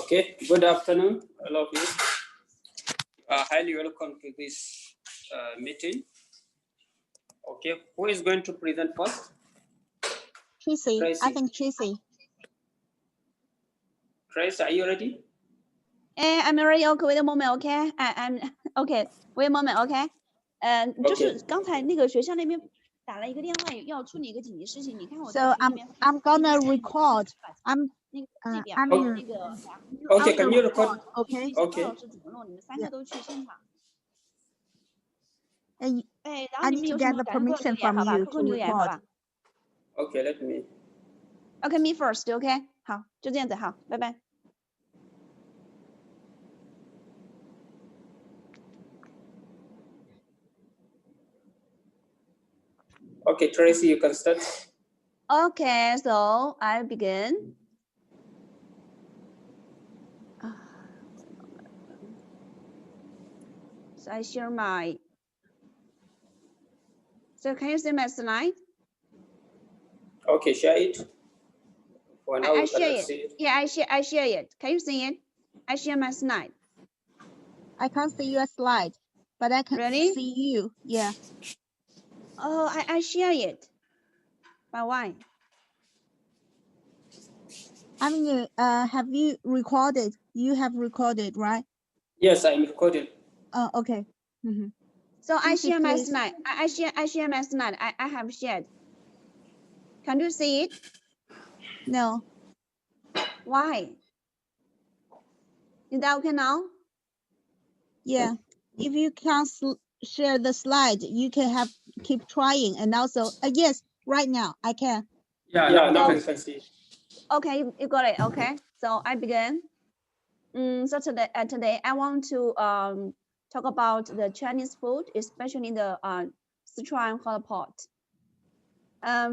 Okay, good afternoon, all of you. Highly welcome to this meeting. Okay, who is going to present first? Tracy. Tracy. I think Tracy. Tracy, are you ready? I'm ready. Okay, wait a moment. Okay, I'm okay. Wait a moment. Okay. 就是刚才那个学校那边打了一个电话，要处理一个紧急事情。你看我 So I'm gonna record. I'm 那个这边 Aminu. 那个 Okay, can you record? Okay. Okay. 老师怎么弄？你们三个都去现场。 And 哎，然 I 后你们 need 有 to 什 get 么 the 感受留 permission 言好 from 吧 you ？QQ to 留言好 record. 吧 Okay, let me.？Okay, me first. Okay， 好，就这样子，好，拜拜。 Okay, Tracy, you can start. Okay, so I begin. So I share my. So can you see my slide? Okay, share it. For now, I we share cannot it. see it. Yeah, I share it. Can you see it? I share my slide. I can't see your slide, but I can Really? see you. Yeah. Oh, I share it. But why? I mean, have you recorded? You have recorded, right? Yes, I'm recording. Oh, okay. So I Tracy, share my please. slide. I share my slide. I have shared. Can you see it? No. Why? Is that okay now? Yeah. If you can't share the slide, you can keep trying. And also, yes, right now I can. Yeah, now we can see it. Okay, you got it. Okay, so I begin. So today I want to talk about the Chinese food, especially the Sichuan hot pot.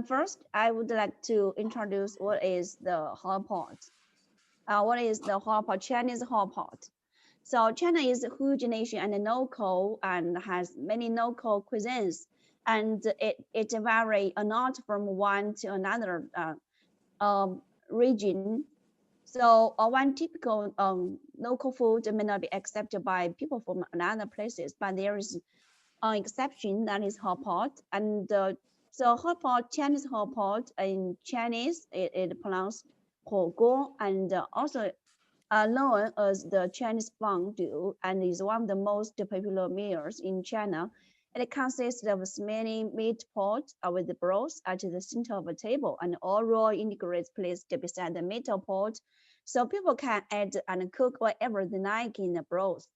First, I would like to introduce what is the hot pot. What is the hot pot? Chinese hot pot. So China is a huge nation and local and has many local cuisines, and it varies a lot from one to another region. So one typical local food may not be accepted by people from other places, but there is an exception, that is hot pot. And so hot pot, Chinese hot pot in Chinese, it pronounced 火锅, and also known as the Chinese fondue, and is one of the most popular meals in China. It consists of many meat pots with the broth at the center of a table, and all raw ingredients placed beside the metal pot, so people can add and cook whatever they like in the broth.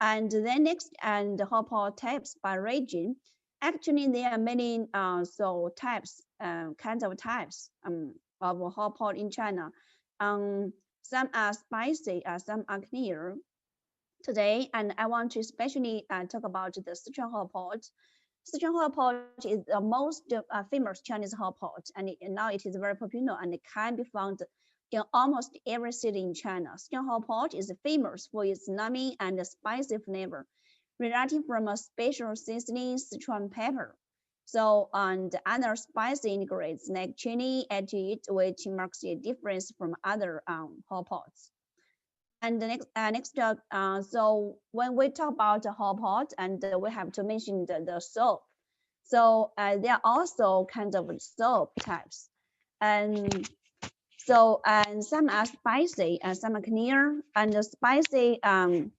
And then next, and hot pot types by region. Actually, there are many kinds of types of hot pot in China. Some are spicy, some are clear. Today, and I want to especially talk about the Sichuan hot pot. Sichuan hot pot is the most famous Chinese hot pot, and now it is very popular and it can be found in almost every city in China. Sichuan hot pot is famous for its umami and spicy flavor, resulting from a special seasoning, Sichuan pepper. So, and other spicy ingredients like chili add to it, which marks a difference from other hot pots. And the next, so when we talk about the hot pot, and we have to mention the soup. So there are also kinds of soup types, and so some are spicy and some are clear. And the spicy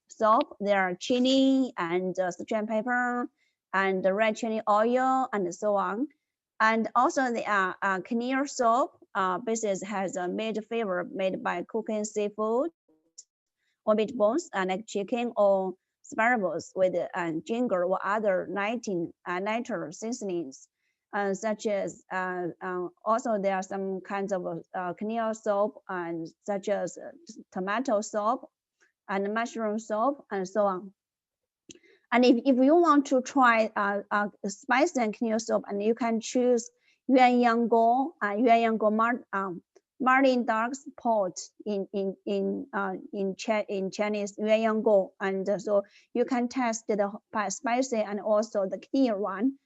soup, there are chili and Sichuan pepper and the red chili oil and so on. And also the clear soup basis has a made flavor made by cooking seafood or meat bones, like chicken or asparagus with ginger or other niter seasonings, such as also there are some kinds of clear soup, and such as tomato soup and mushroom soup and so on. And if you want to try spicy and clear soup, and you can choose Yuanyanggo, Marlin Duck's pot in Chinese, Yuanyanggo, and so you can test the spicy and also the clear one.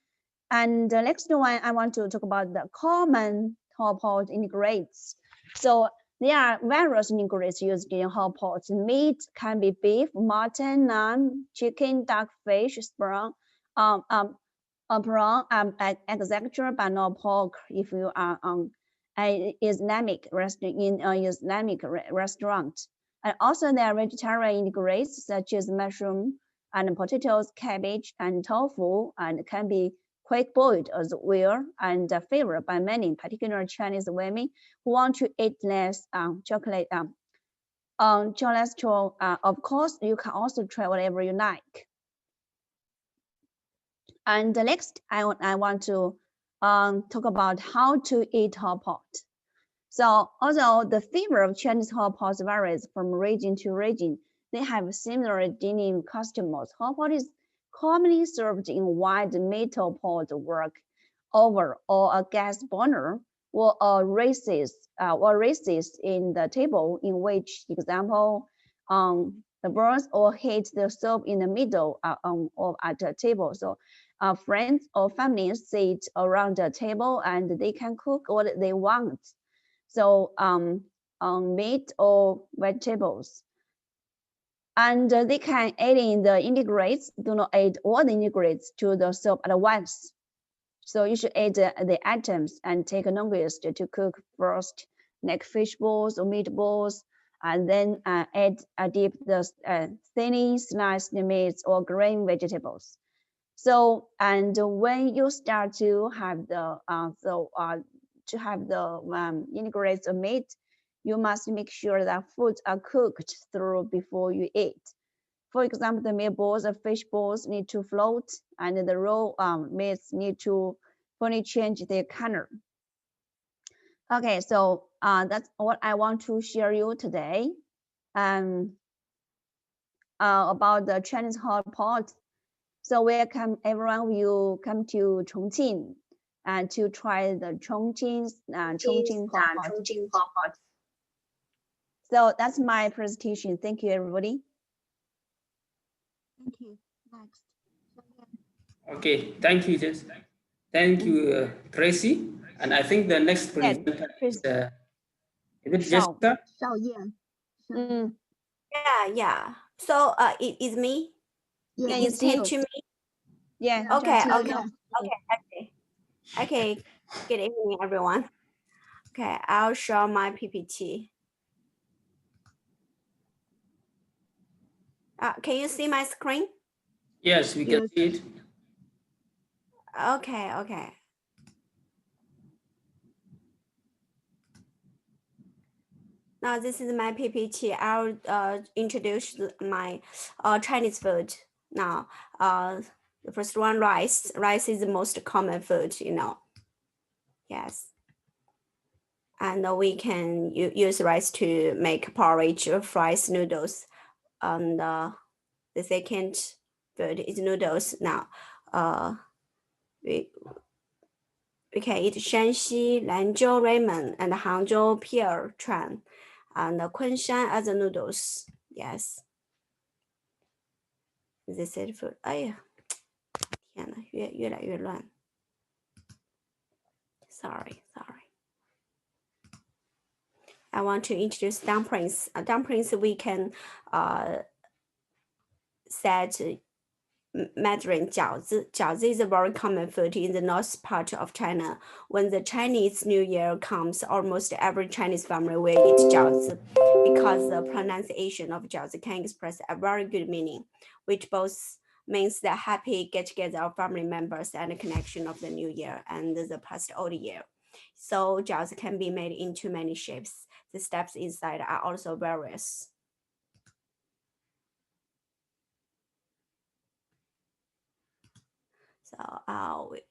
And the next one, I want to talk about the common hot pot ingredients. So There are various ingredients used in hot pots. Meat can be beef, mutton, lamb, chicken, duck, fish, prawn, etc., but not pork if you are on an Islamic restaurant. And also there are vegetarian ingredients such as mushroom and potatoes, cabbage, and tofu, and can be quick boiled as well, and favored by many, particularly Chinese women who want to eat less chocolate. Cholesterol. Of course, you can also try whatever you like. And next, I want to talk about how to eat hot pot. So although the flavor of Chinese hot pots varies from region to region, they have similar dining customs. Hot pot is commonly served in wide metal pot work over or a gas burner or a races in the table, in which example the burns or heat the soup in the middle or at the table. So friends or families sit around the table and they can cook what they want. So meat or vegetables. And they can add in the ingredients. Do not add all the ingredients to the soup at once. So you should add the items and take longest to cook first, like fish balls or meatballs, and then dip the thinly sliced meats or green vegetables. So, and when you start to have the ingredients of meat, you must make sure that foods are cooked through before you eat. For example, the meatballs or fish balls need to float, and the raw meats need to fully change their color. Okay, so that's what I want to share you today about the Chinese hot pot. So welcome everyone will come to Chongqing and to try the Chongqing hot pot. So that's my presentation. Thank you, everybody. Thank you. Next. Okay, thank you, Jess. Thank you, Tracy. And I think the next presenter is it Jessica? Shaoyan. Yeah. So it is me. Yeah, It is you. to me. Yeah. Okay. Yeah. Okay. Good evening, everyone. Okay, I'll show my PPT. Can you see my screen? Yes, we can Yes. see it. Okay. Now this is my PPT. I'll introduce my Chinese food. Now, the first one, rice. Rice is the most common food, you know. Yes. And we can use rice to make porridge or fries, noodles. And the second food is noodles. Now, we can eat Shanxi, Lanzhou ramen, and Hangzhou pear chuan, and Kunshan as the noodles. Yes. This is food. 哎呀，天呐，越来越乱。Sorry. I want to introduce dumplings. Dumplings we can set Mandarin 饺子. 饺子 is a very common food in the north part of China. When the Chinese New Year comes, almost every Chinese family will eat 饺子 because the pronunciation of 饺子 can express a very good meaning, which both means the happy get-together of family members and the connection of the new year and the past old year. So 饺子 can be made into many shapes. The steps inside are also various. So we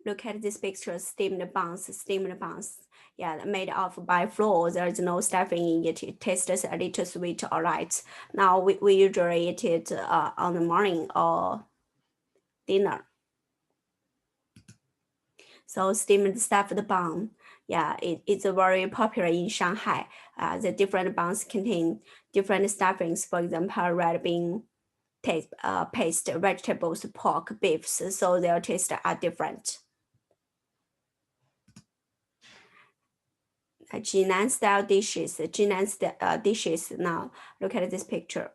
look at this picture, steamed buns. Yeah, made of by flour. There is no stuffing in it. It tastes a little sweet or light. Now we usually eat it on the morning or dinner. So steamed stuffed bun. Yeah, it's very popular in Shanghai. The different buns contain different stuffings. For example, red bean paste, vegetables, pork, beefs. So their tastes are different. Jinan style dishes. Dishes. Now look at this picture.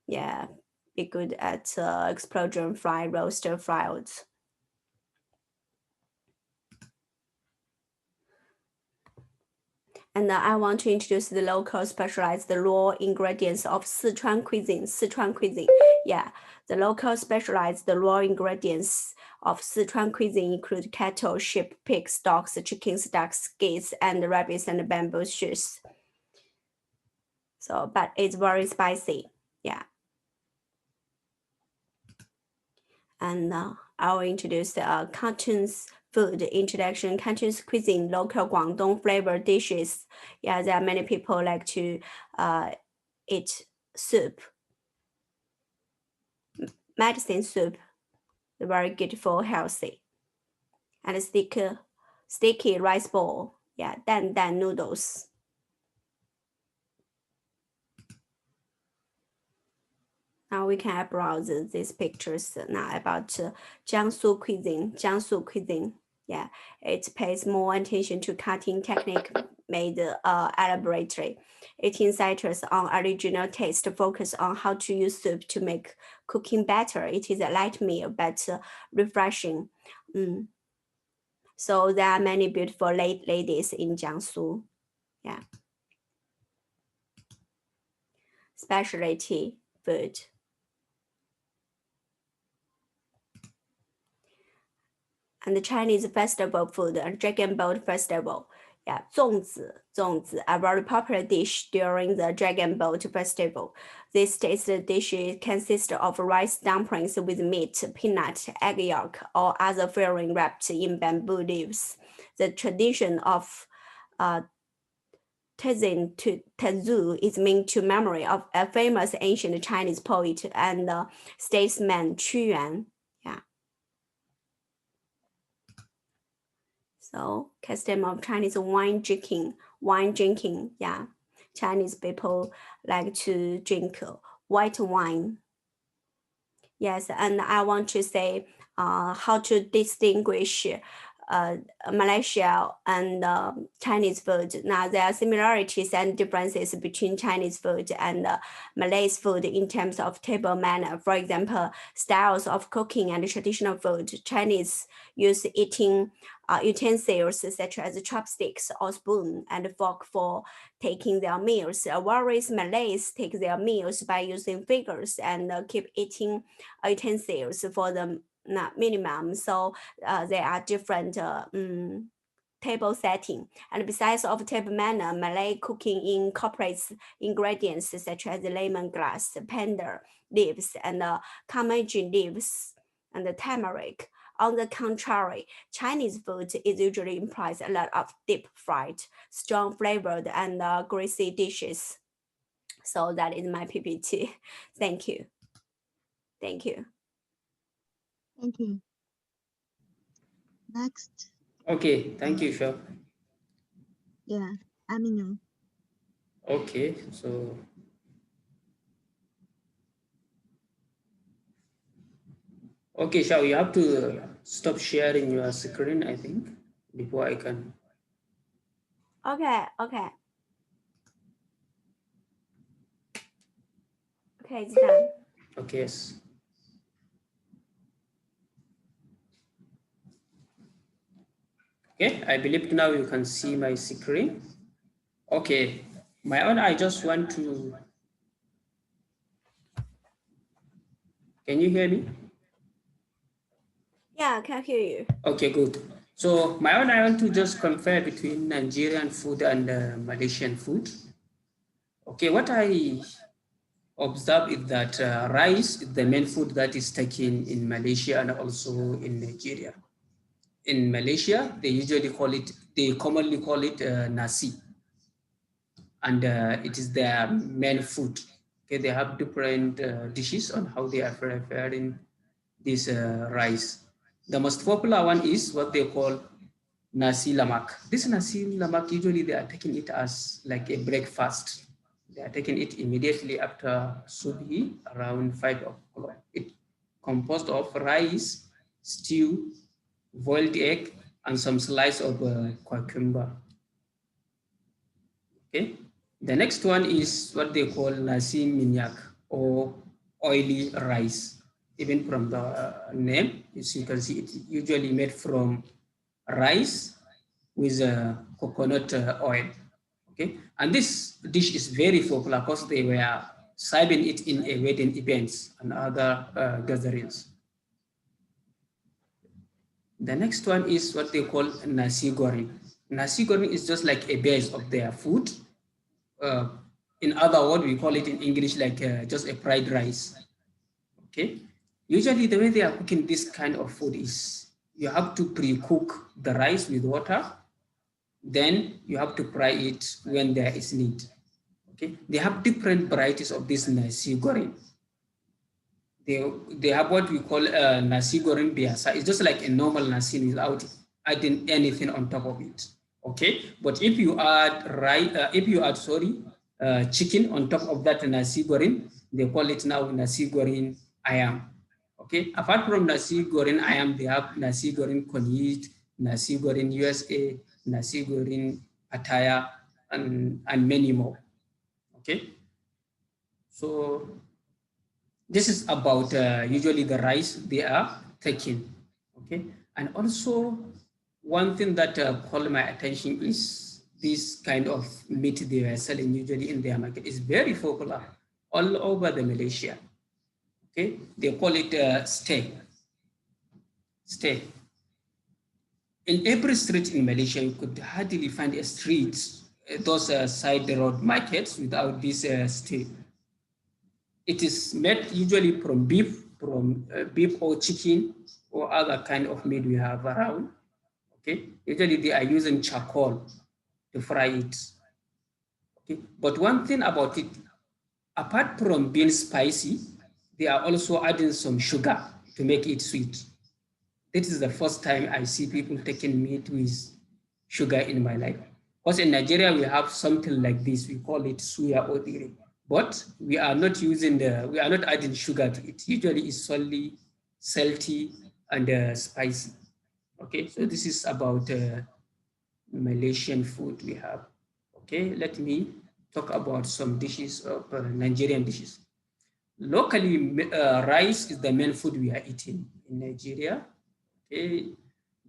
Yeah, be good at explosion fry, roaster fried. And I want to introduce the local specialized raw ingredients of Sichuan cuisine. Sichuan cuisine, yeah. The local specialized raw ingredients of Sichuan cuisine include cattle, sheep, pigs, dogs, chickens, ducks, geese, and rabbits, and bamboo shoots. So, but it's very spicy, yeah. And I will introduce Canton's food introduction. Canton's cuisine, local Guangdong flavor dishes. Yeah, there are many people like to eat soup, medicine soup, very good for healthy. And sticky rice ball, yeah, dan noodles. Now we can browse these pictures now about Jiangsu cuisine. Yeah, it pays more attention to cutting technique made elaborately. 18 centers on original taste, focus on how to use soup to make cooking better. It is a light meal, but refreshing. So there are many beautiful ladies in Jiangsu. Yeah. Specialty food. And the Chinese festival food and Dragon Boat Festival. Yeah, 粽子, a very popular dish during the Dragon Boat Festival. This tasty dish consists of rice dumplings with meat, peanut, egg yolk, or other filling wrapped in bamboo leaves. The tradition of Tezu is meant to memory of a famous ancient Chinese poet and statesman Shaoyan. Yeah. So custom of Chinese wine drinking. Yeah, Chinese people like to drink white wine. Yes, and I want to say how to distinguish Malaysia and Chinese food. Now there are similarities and differences between Chinese food and Malay's food in terms of table manner. For example, styles of cooking and traditional food. Chinese use eating utensils such as chopsticks or spoon and fork for taking their meals, whereas Malays take their meals by using fingers and keep eating utensils for the minimum. So there are different table setting. And besides of table manner, Malay cooking incorporates ingredients such as lemongrass, panda leaves, and kamaji leaves, and turmeric. On the contrary, Chinese food is usually implies a lot of deep fried, strong flavored, and greasy dishes. So that is my PPT. Thank you. Thank you. Thank you. Next, Okay, thank you, Shao. yeah, Aminu. Okay, so okay, Shao, you have to stop sharing your screen, I think, before I can. Okay. Okay, it's done. Okay, yes. Okay, I believe now you can see my screen. Okay, my own, I just want to, can you hear me? Yeah, I can hear you. Okay, good. So my own, I want to just compare between Nigerian food and Malaysian food. Okay, what I observe is that rice is the main food that is taken in Malaysia and also in Nigeria. In Malaysia, they commonly call it nasi. And it is their main food. Okay, they have different dishes on how they are preparing this rice. The most popular one is what they call nasi lemak. This nasi lemak, usually they are taking it as like a breakfast. They are taking it immediately after subhi around 5 o'clock. It composed of rice, stew, boiled egg, and some slice of cucumber. Okay. The next one is what they call nasi minyak or oily rice. Even from the name, as you can see, it's usually made from rice with coconut oil. Okay, and this dish is very popular because they were serving it in a wedding events and other gatherings. The next one is what they call nasi goreng. Nasi goreng is just like a base of their food. Uh, in other words, we call it in English like just a fried rice. Okay. Usually the way they are cooking this kind of food is you have to pre-cook the rice with water, then you have to fry it when there is need. Okay. They have different varieties of this nasi goreng. They have what we call nasi goreng biasa. It's just like a normal nasi without adding anything on top of it. Okay, but if you add chicken on top of that nasi goreng, they call it now nasi goreng ayam. Okay, apart from nasi goreng ayam, they have nasi goreng kunyit, nasi goreng USA, nasi goreng Pattaya, and many more. Okay, so this is about usually the rice they are taking. Okay, and also one thing that called my attention is this kind of meat they are selling usually in their market is very popular all over the Malaysia. Okay, they call it steak. Steak. In every street in Malaysia, you could hardly find a street, those side road markets without this steak. It is made usually from beef or chicken or other kind of meat we have around. Okay, usually they are using charcoal to fry it. Okay, but one thing about it, apart from being spicy, they are also adding some sugar to make it sweet. This is the first time I see people taking meat with sugar in my life. Because in Nigeria, we have something like this. We call it suya odiri. But we are not adding sugar to it. Usually it's solely salty and spicy. Okay, so this is about Malaysian food we have. Okay, let me talk about some dishes of Nigerian dishes. Locally, rice is the main food we are eating in Nigeria. Okay,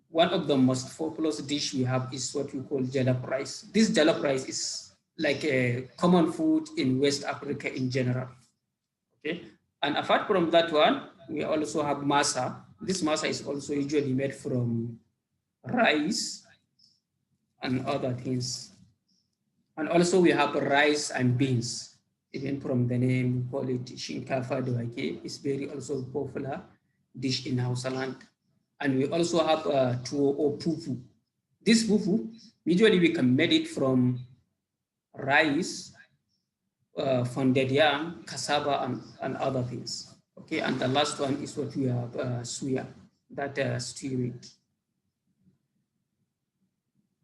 one of the most popular dish we have is what we call jollof rice. This jollof rice is like a common food in West Africa in general. Okay, and apart from that one, we also have masa. This masa is also usually made from rice and other things. And also we have rice and beans. Even from the name, we call it shinkafa doake. It's very also popular dish in Hausaland. And we also have tuwo or pupu. This pupu, usually we can make it from rice, pounded yam, cassava, and other things. Okay, and the last one is what we have suya, that stew it.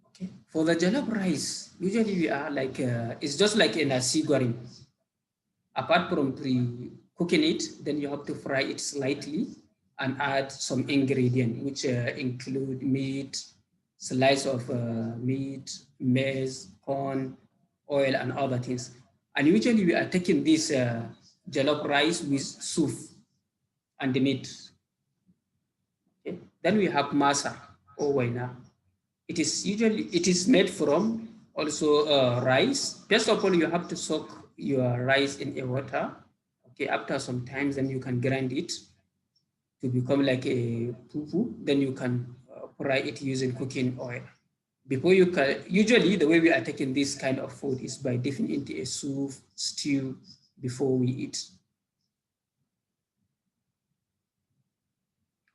Okay, for the jollof rice, usually we are like, it's just like a nasi goreng. Apart from pre-cooking it, then you have to fry it slightly and add some ingredient, which include meat, slice of meat, maize, corn, oil, and other things. And usually we are taking this jollof rice with soup and the meat. Okay. Then we have masa or waina. It is made from also rice. First of all, you have to soak your rice in a water. Okay, after some time, then you can grind it to become like a fufu. Then you can fry it using cooking oil. Before you can, usually the way we are taking this kind of food is by dipping into a soup, stew before we eat.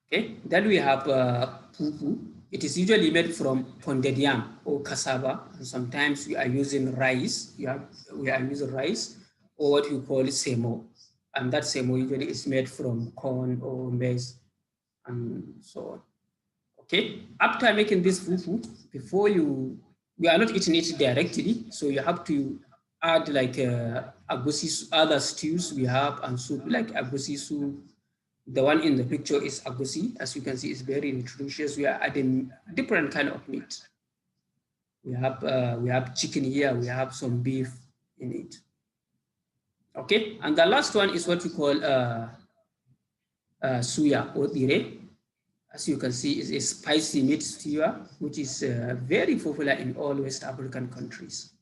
Okay, then we have fufu. It is usually made from pounded yam or cassava. And sometimes we are using rice. We are using rice or what you call semo. And that semo usually is made from corn or maize and so on. Okay, after making this fufu, we are not eating it directly. So you have to add like agusi, other stews we have and soup like agusi soup. The one in the picture is agusi. As you can see, it's very nutritious. We are adding different kind of meat. We have chicken here. We have some beef in it. Okay, and the last one is what we call suya or dire. As you can see, is a spicy meat stew, which is very popular in all West African countries.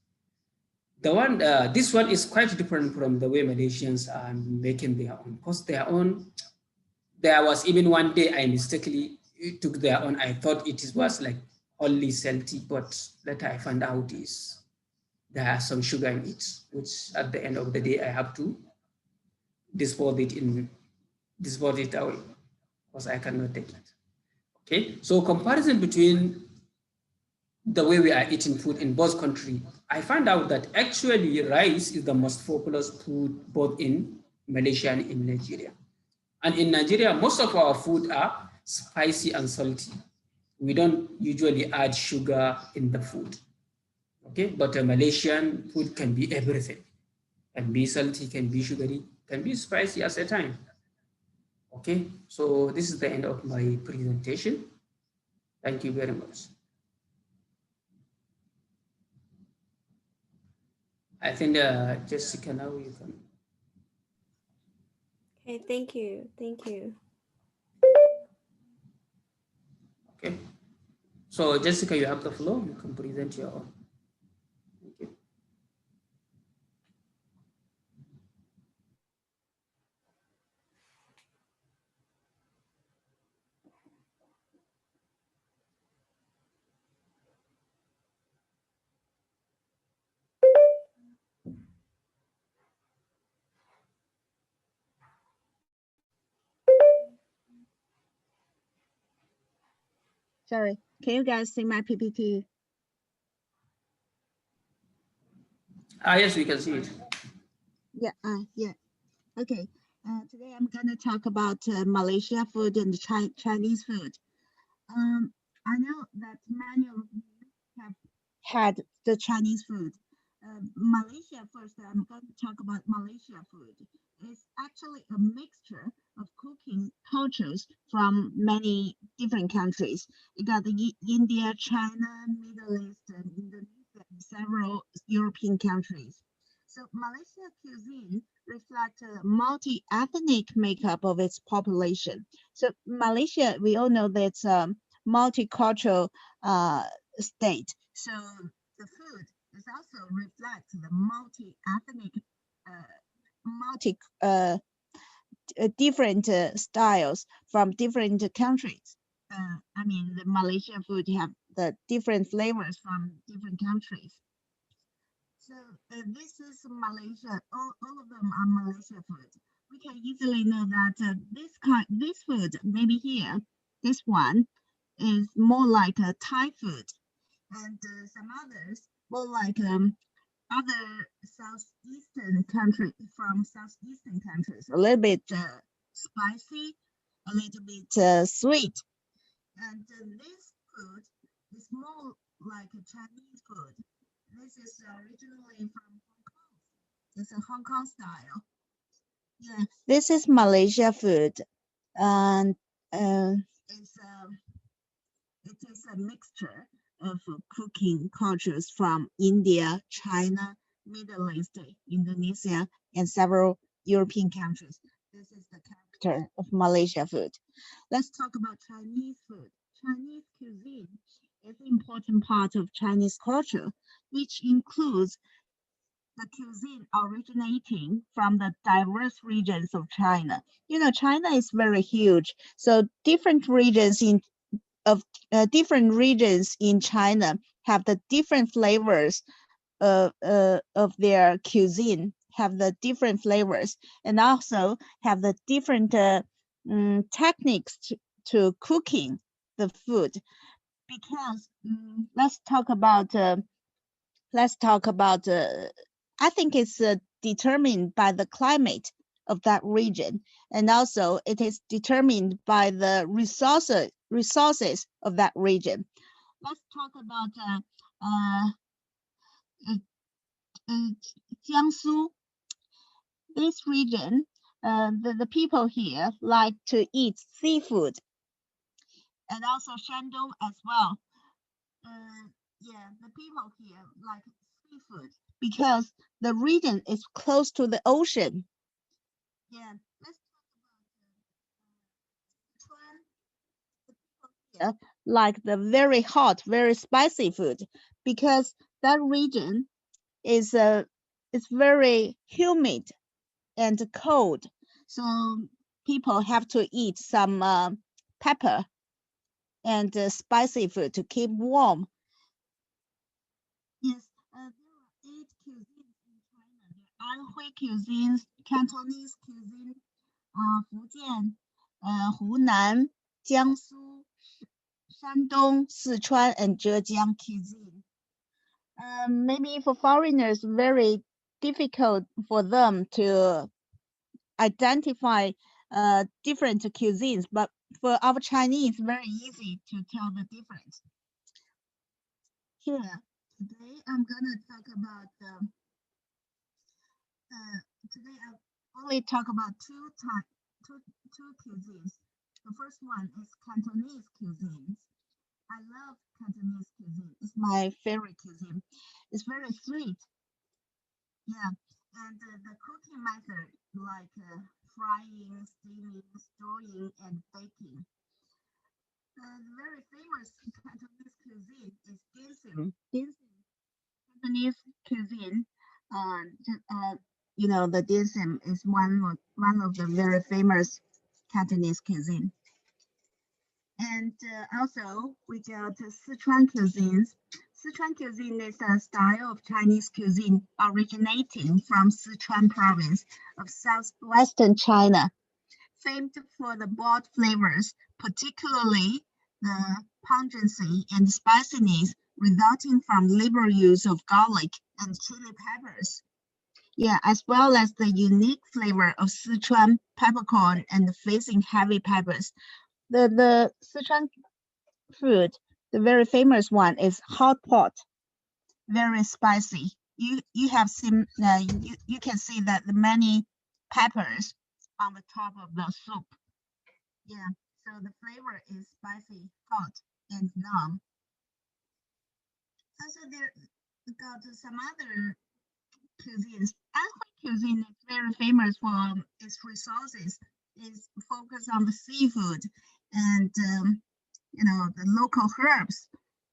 This one is quite different from the way Malaysians are making their own. Because their own, there was even one day I mistakenly took their own. I thought it was like only salty, but later I found out is there are some sugar in it, which at the end of the day I have to dispose it away because I cannot take it. Okay, so comparison between the way we are eating food in both countries, I found out that actually rice is the most popular food both in Malaysia and in Nigeria. And in Nigeria, most of our food are spicy and salty. We don't usually add sugar in the food. Okay, but Malaysian food can be everything. Can be salty, can be sugary, can be spicy at a time. Okay, so this is the end of my presentation. Thank you very much. I think Jessica, now you can. Okay, thank you. Thank you. Okay. So Jessica, you have the floor. You can present your own. Thank you. Sorry, can you guys see my PPT? Yes, we can see it. Yeah, yeah. Okay. Today I'm gonna talk about Malaysia food and Chinese food. I know that many of you have had the Chinese food. Malaysia first, I'm going to talk about Malaysia food. It's actually a mixture of cooking cultures from many different countries. You got the India, China, Middle East, and Indonesia, and several European countries. So Malaysia cuisine reflects a multi-ethnic makeup of its population. So Malaysia, we all know that's a multicultural state. So the food is also reflects the multi-ethnic, different styles from different countries. I mean, the Malaysian food have the different flavors from different countries. So this is Malaysia. All of them are Malaysia food. We can easily know that this food, maybe here, this one is more like a Thai food, and some others more like other southeastern country from southeastern countries, a little bit spicy, a little bit sweet, and this food is more like a Chinese food. This is originally from Hong Kong. It's a Hong Kong style. Yeah, this is Malaysia food, and it is a mixture of cooking cultures from India, China, Middle East, Indonesia, and several European countries. This is the character of Malaysia food. Let's talk about Chinese food. Chinese cuisine is an important part of Chinese culture, which includes the cuisine originating from the diverse regions of China. You know, China is very huge, so different regions in China have the different flavors of their cuisine, have the different flavors, and also have the different techniques to cooking the food. Because let's talk about I think it's determined by the climate of that region, and also it is determined by the resources of that region. Let's talk about Jiangsu. This region, the people here like to eat seafood, and also Shandong as well. Yeah, the people here like seafood because the region is close to the ocean. Yeah, let's talk about here, like the very hot, very spicy food, because that region is it's very humid and cold. So people have to eat some pepper and spicy food to keep warm. Yes, there are 8 cuisines in China. There are Anhui cuisines, Cantonese cuisine, Fujian, Hunan, Jiangsu, Shandong, Sichuan, and Zhejiang cuisine. Maybe for foreigners, very difficult for them to identify different cuisines, but for our Chinese, very easy to tell the difference. Here, today I'm gonna talk about today I'll only talk about two cuisines. The first one is Cantonese cuisine. I love Cantonese cuisine. It's my favorite cuisine. It's very sweet. Yeah, and the cooking method like frying, steaming, stewing, and baking. The very famous Cantonese cuisine is ginseng. Ginseng, Cantonese cuisine. You know, the ginseng is one of the very famous Cantonese cuisine. And also, we got Sichuan cuisines. Sichuan cuisine is a style of Chinese cuisine originating from Sichuan province of southwestern China, famed for the bold flavors, particularly the pungency and spiciness resulting from liberal use of garlic and chili peppers. Yeah, as well as the unique flavor of Sichuan peppercorn and facing heavy peppers. The Sichuan food, the very famous one is hot pot, very spicy. You have seen you can see that the many peppers on the top of the soup. Yeah, so the flavor is spicy, hot, and numb. Also, there got some other cuisines. Anhui cuisine is very famous for its resources. It's focused on the seafood and you know the local herbs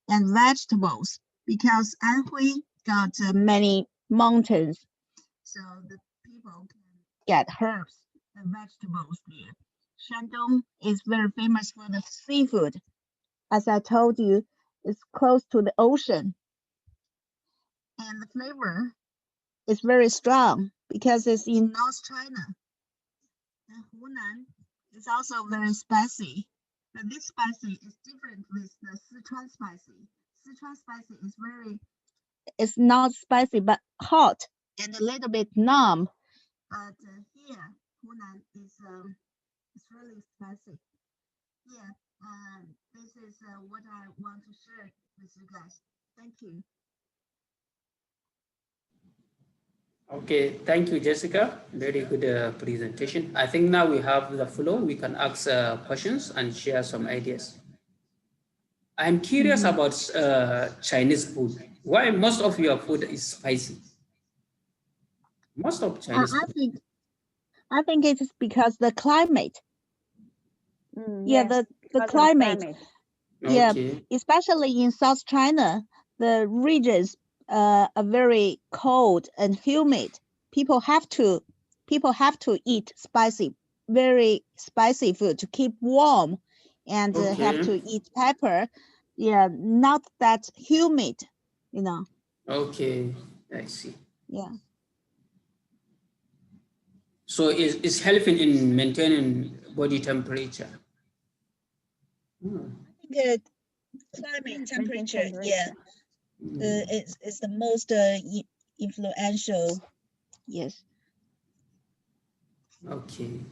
and vegetables because Anhui got many mountains, so the people can get herbs and vegetables there. Shandong is very famous for the seafood. As I told you, it's close to the ocean, and the flavor is very strong because it's in North China. And Hunan is also very spicy. But this spicy is different with the Sichuan spicy. Sichuan spicy is very, it's not spicy, but hot and a little bit numb. But here, Hunan is it's really spicy. Yeah, this is what I want to share with you guys. Thank you. Okay, thank you, Jessica. Very good presentation. I think now we have the floor. We can ask questions and share some ideas. I'm curious about Chinese food. Why most of your food is spicy? Most of Chinese food. I think it's because the climate. Yeah, Yes, the because of climate. Yeah, Okay. especially in South China, the regions are very cold and humid. People have to eat spicy, very spicy food to keep warm, and have Okay. to eat pepper. Yeah, not that humid, you know. Okay, I see. Yeah. So it's helping in maintaining body temperature. Hmm. Good climate temperature. Yeah, it's the most influential. Yes. Okay.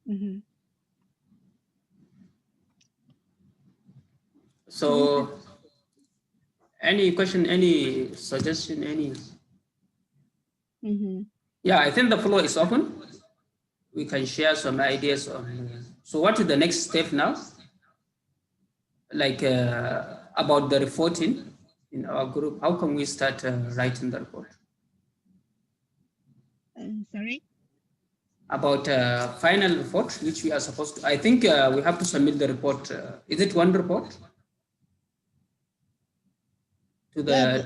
Mm-hmm. So any question, any suggestion, any? Mm-hmm. Yeah, I think the floor is open. We can share some ideas on. So what is the next step now? Like about the reporting in our group, how can we start writing the report? Sorry? About final report, which we are supposed to, I think we have to submit the report. Is it one report? To Yeah,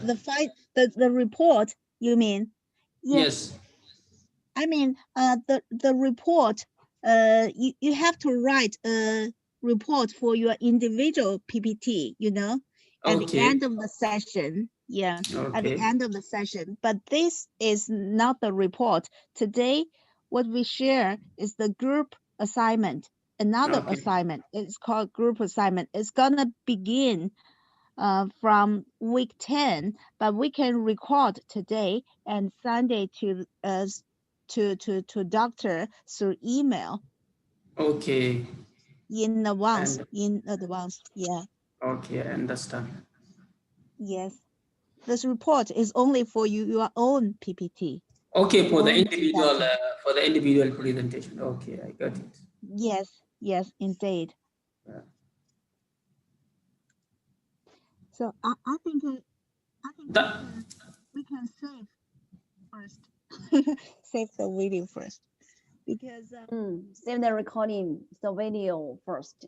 the report, you mean? Yeah. Yes. I mean, the report, you have to write a report for your individual PPT, you know, at the Okay. end of the session. Yeah, at the Okay. end of the session. But this is not the report. Today, what we share is the group assignment, another Okay. assignment. It's called group assignment. It's gonna begin from week 10, but we can record today and Sunday to doctor through email Okay. in advance. And In advance, yeah, okay, I understand. yes. This report is only for your own PPT. Okay, for the Own individual presentation. Okay, I got it. Yes, yes, indeed. Yeah. So I think That, we can save first, save the video first, because Save the recording, the video first.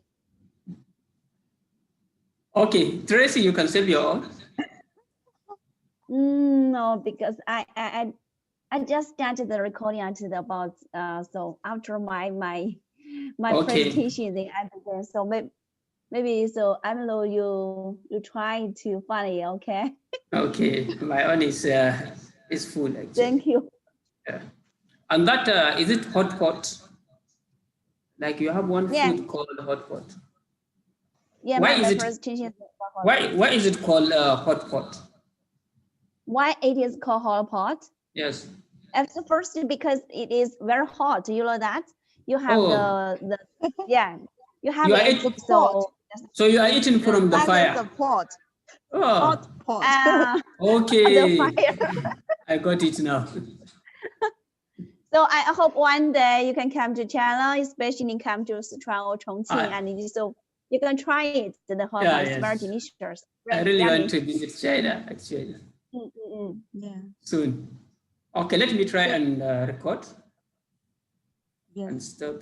okay, Tracy, you can save your own. No, because I just started the recording until about so after my Okay. presentation they added there. So maybe so Aminu, you try to find it, okay? Okay, my own is full actually. Thank you. Yeah. And that is it hot pot? Like you have one Yeah. food called hot pot. Yeah, Why my is it? presentation is Why is it called hot pot? why it is called hot pot? Yes. At first, because it is very hot. You know that you have Oh. the yeah, you have You are it. eating- So you are eating from the fire. the pot, Oh, hot pot. okay. the fire. I got it now. So I hope one day you can come to China, especially come to Sichuan or Chongqing, and so you can try it. The hot pot is very delicious. I really want to visit China actually Yeah. soon. Okay, let me try and record Yes. and stop.